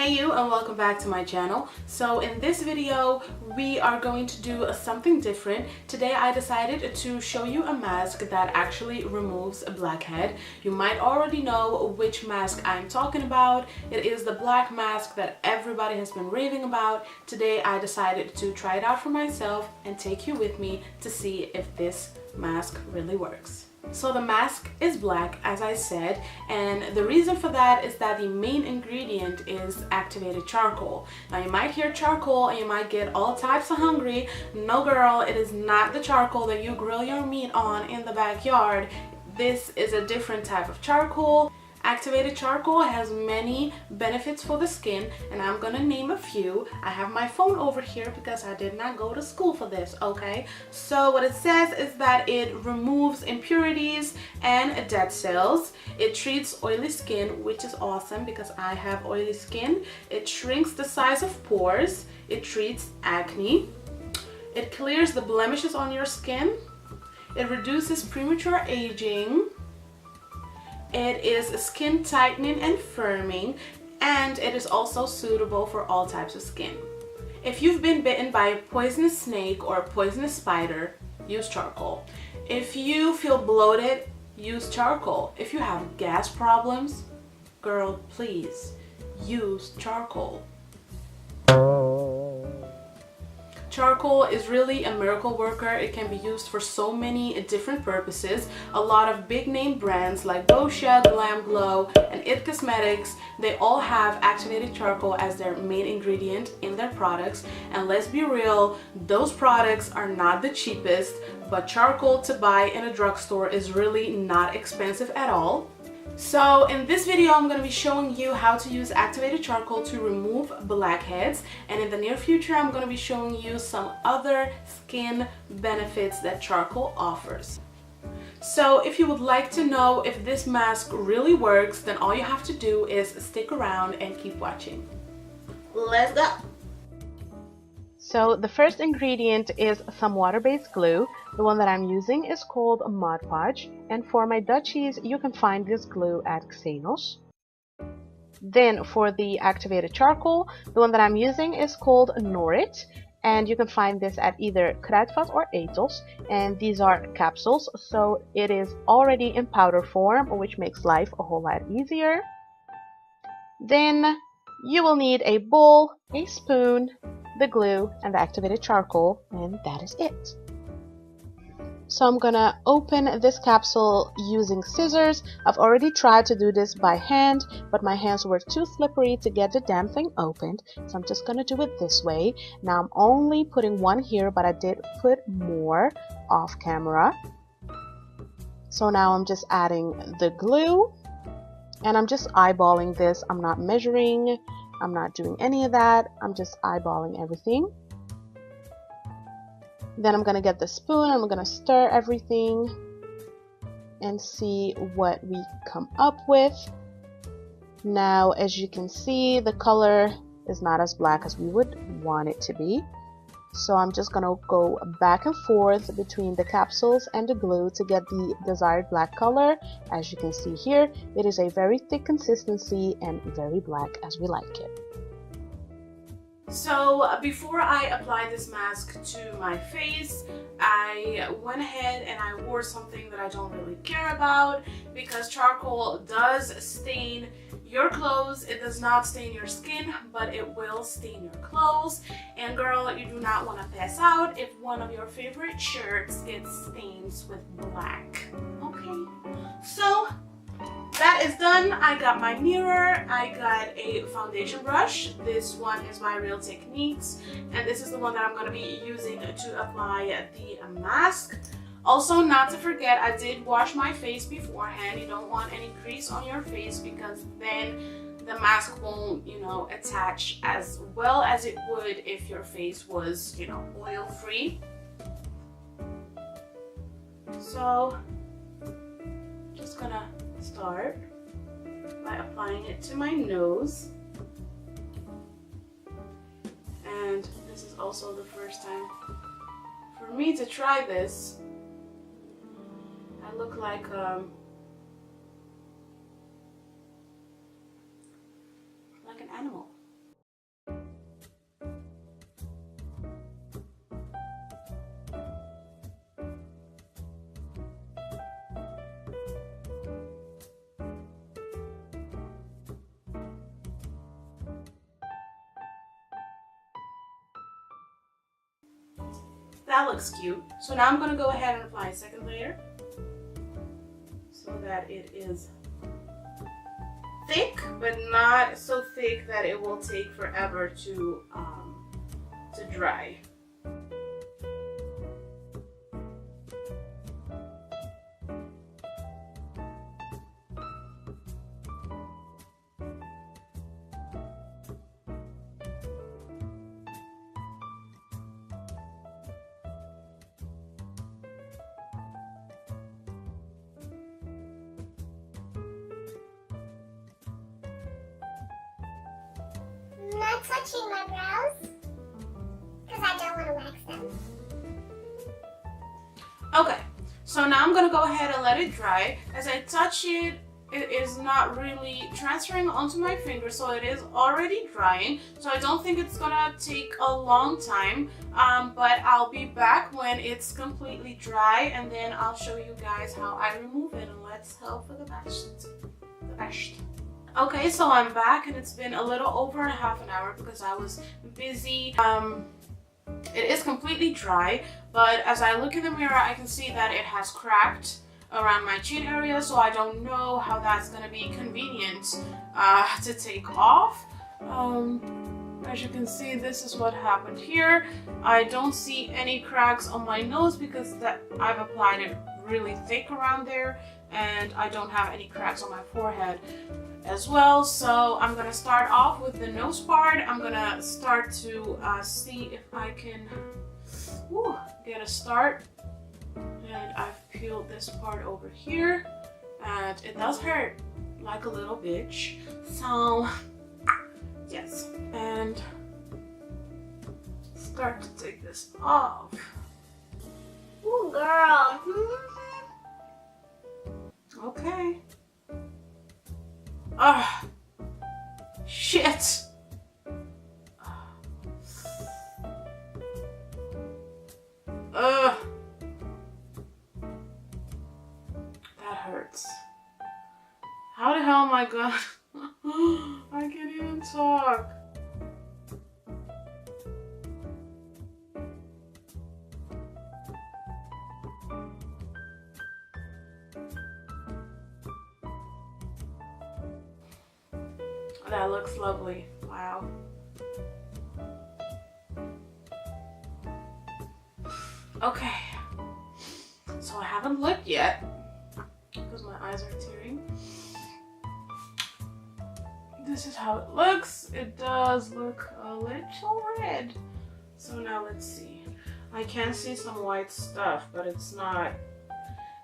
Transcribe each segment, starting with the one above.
Hey you, and welcome back to my channel. So in this video we are going to do something different. Today I decided to show you a mask that actually removes a blackhead. You might already know which mask I'm talking about. It is the black mask that everybody has been raving about. Today I decided to try it out for myself and take you with me to see if this mask really works. So the mask is black, as I said, and the reason for that is that the main ingredient is activated charcoal. Now you might hear charcoal and you might get all types of hungry. No girl, it is not the charcoal that you grill your meat on in the backyard. This is a different type of charcoal. Activated charcoal has many benefits for the skin, and I'm gonna name a few. I have my phone over here because I did not go to school for this, okay? So what it says is that it removes impurities and dead cells. It treats oily skin, which is awesome because I have oily skin. It shrinks the size of pores. It treats acne. It clears the blemishes on your skin. It reduces premature aging. It is skin tightening and firming, and it is also suitable for all types of skin. If you've been bitten by a poisonous snake or a poisonous spider, use charcoal. If you feel bloated, use charcoal. If you have gas problems, girl, please use charcoal. Charcoal is really a miracle worker. It can be used for so many different purposes. A lot of big name brands like Boscia, Glam Glow, and It Cosmetics, they all have activated charcoal as their main ingredient in their products. And let's be real, those products are not the cheapest, but charcoal to buy in a drugstore is really not expensive at all. So in this video I'm going to be showing you how to use activated charcoal to remove blackheads, and in the near future I'm going to be showing you some other skin benefits that charcoal offers. So if you would like to know if this mask really works, then all you have to do is stick around and keep watching. Let's go! So the first ingredient is some water-based glue. The one that I'm using is called Mod Podge, and for my Dutchies you can find this glue at Xenos. Then for the activated charcoal, the one that I'm using is called Norit, and you can find this at either Kruidvat or Ethos, and these are capsules, so it is already in powder form, which makes life a whole lot easier. Then you will need a bowl, a spoon, the glue, and the activated charcoal, and that is it. So I'm gonna open this capsule using scissors. I've already tried to do this by hand, but my hands were too slippery to get the damn thing opened, so I'm just gonna do it this way. Now I'm only putting one here, but I did put more off camera. So now I'm just adding the glue, and I'm just eyeballing this. I'm not measuring, I'm not doing any of that, I'm just eyeballing everything. Then I'm going to get the spoon, I'm going to stir everything and see what we come up with. Now, as you can see, the color is not as black as we would want it to be. So I'm just going to go back and forth between the capsules and the glue to get the desired black color. As you can see here, it is a very thick consistency and very black as we like it. So before I applied this mask to my face, I went ahead and I wore something that I don't really care about, because charcoal does stain your clothes. It does not stain your skin, but it will stain your clothes. And girl, you do not want to pass out if one of your favorite shirts gets stains with black. Okay, so that is done. I got my mirror, I got a foundation brush. This one is by Real Techniques, and this is the one that I'm going to be using to apply the mask. Also, not to forget, I did wash my face beforehand. You don't want any grease on your face, because then the mask won't, attach as well as it would if your face was, oil-free. So, just gonna start by applying it to my nose, and this is also the first time for me to try this. I look like an animal. That looks cute. So now I'm gonna go ahead and apply a second layer so that it is thick, but not so thick that it will take forever to dry. I'm not touching my brows because I don't want to wax them. Okay, so now I'm gonna go ahead and let it dry. As I touch it, it is not really transferring onto my finger, so it is already drying. So I don't think it's gonna take a long time, but I'll be back when it's completely dry, and then I'll show you guys how I remove it, and let's hope for the best. Okay, so I'm back, and it's been a little over half an hour because I was busy. It is completely dry, but as I look in the mirror, I can see that it has cracked around my chin area, so I don't know how that's gonna be convenient to take off. As you can see, this is what happened here. I don't see any cracks on my nose because I've applied it really thick around there, and I don't have any cracks on my forehead as well. So I'm gonna start off with the nose part. I'm gonna start to see if I can get a start. And I've peeled this part over here, and it does hurt like a little bitch. So yes, and start to take this off. Ooh, girl. Okay. Ah, shit. That hurts. How the hell am I gonna? I can't even talk. That looks lovely. Wow. Okay. So I haven't looked yet because my eyes are tearing. This is how it looks. It does look a little red. So now let's see. I can see some white stuff, but it's not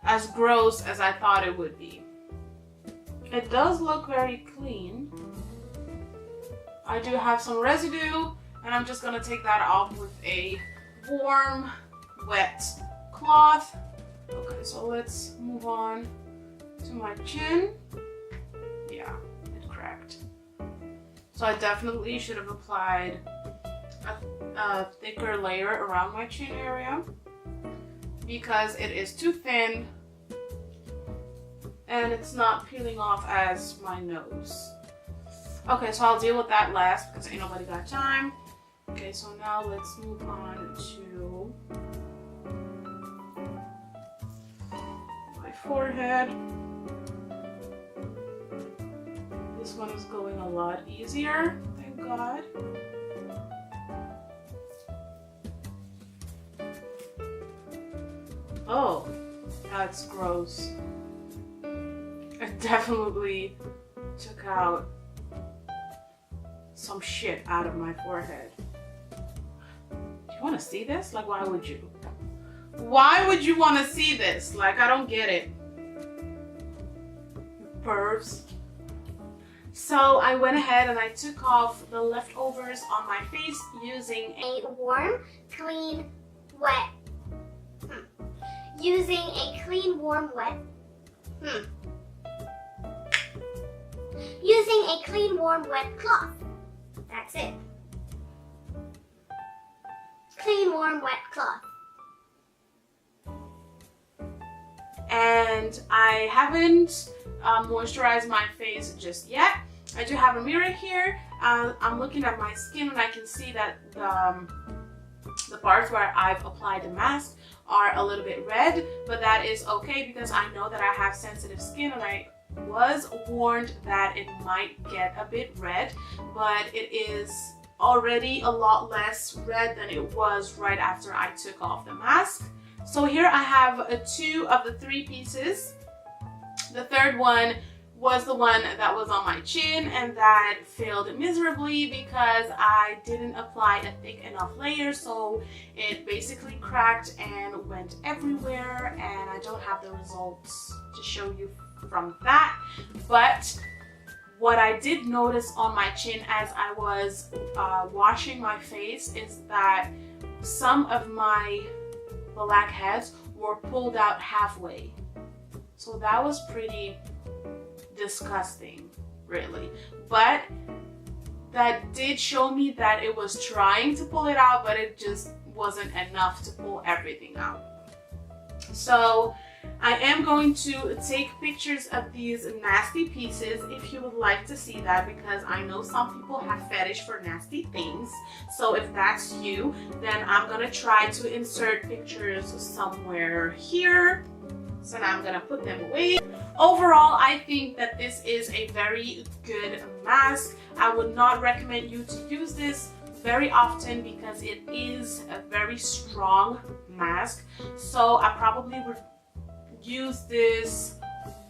as gross as I thought it would be. It does look very clean. I do have some residue, and I'm just gonna take that off with a warm, wet cloth. Okay, so let's move on to my chin. Yeah, it cracked. So I definitely should have applied a thicker layer around my chin area because it is too thin and it's not peeling off as my nose. Okay, so I'll deal with that last because ain't nobody got time. Okay, so now let's move on to my forehead. This one is going a lot easier, thank God. Oh, that's gross. It definitely took out some shit out of my forehead. Do you want to see this? Like, why would you? Why would you want to see this? Like, I don't get it. Pervs. So I went ahead and I took off the leftovers on my face using A warm, clean, wet. Using a clean, warm, wet. Using a clean, warm, wet cloth. That's it. Clean, warm, wet cloth. And I haven't moisturized my face just yet. I do have a mirror here. I'm looking at my skin and I can see that The parts where I've applied the mask are a little bit red, but that is okay because I know that I have sensitive skin and I was warned that it might get a bit red, but it is already a lot less red than it was right after I took off the mask. So here I have 2 of the 3 pieces. The third one was the one that was on my chin, and that failed miserably because I didn't apply a thick enough layer, so it basically cracked and went everywhere, and I don't have the results to show you from that. But what I did notice on my chin as I was washing my face is that some of my blackheads were pulled out halfway. So that was pretty disgusting, really. But that did show me that it was trying to pull it out, but it just wasn't enough to pull everything out. So I am going to take pictures of these nasty pieces if you would like to see that, because I know some people have fetish for nasty things. So if that's you, then I'm gonna try to insert pictures somewhere here. So now I'm gonna put them away. Overall, I think that this is a very good mask. I would not recommend you to use this very often because it is a very strong mask. So I probably would use this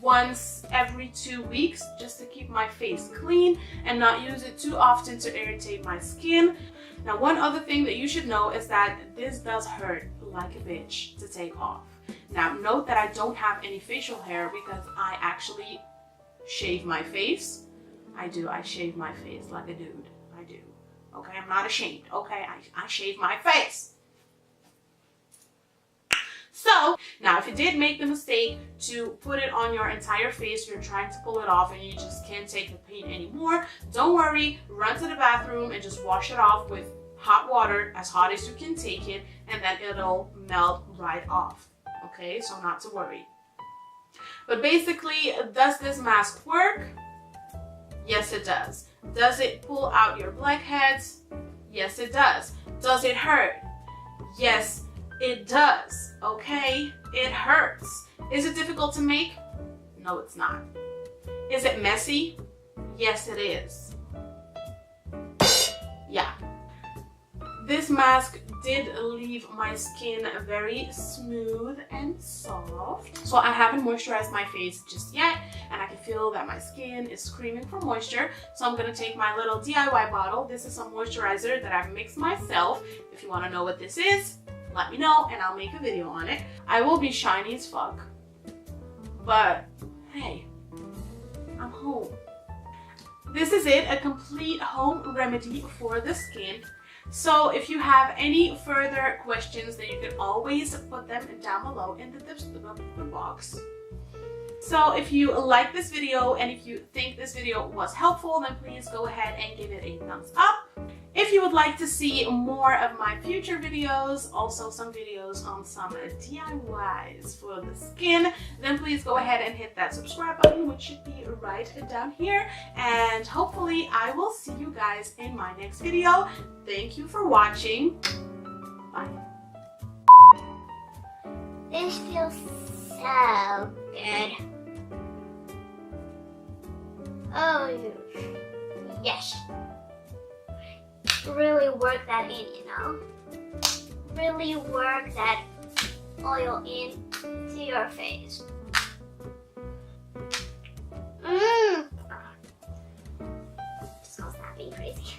once every 2 weeks just to keep my face clean and not use it too often to irritate my skin. Now, one other thing that you should know is that this does hurt like a bitch to take off. Now, note that I don't have any facial hair because I actually shave my face. I shave my face like a dude. I do. Okay, I'm not ashamed. Okay, I shave my face. So, now if you did make the mistake to put it on your entire face, you're trying to pull it off and you just can't take the pain anymore, don't worry, run to the bathroom and just wash it off with hot water, as hot as you can take it, and then it'll melt right off. Okay, so not to worry. But basically, does this mask work? Yes, it does. Does it pull out your blackheads? Yes, it does. Does it hurt? Yes, it does. Okay, it hurts. Is it difficult to make? No, it's not. Is it messy? Yes, it is. Yeah. This mask did leave my skin very smooth and soft. So I haven't moisturized my face just yet, and I can feel that my skin is screaming for moisture. So I'm gonna take my little DIY bottle. This is some moisturizer that I've mixed myself. If you wanna know what this is, let me know and I'll make a video on it. I will be shiny as fuck, but hey, I'm home. This is it, a complete home remedy for the skin. So if you have any further questions, then you can always put them down below in the description box. So if you like this video and if you think this video was helpful, then please go ahead and give it a thumbs up. If you would like to see more of my future videos, also some videos on some DIYs for the skin, then please go ahead and hit that subscribe button, which should be right down here. And hopefully I will see you guys in my next video. Thank you for watching. Bye. This feels so good. Oh, yes. Really work that in, you know? Really work that oil into your face. Just gonna stop being crazy.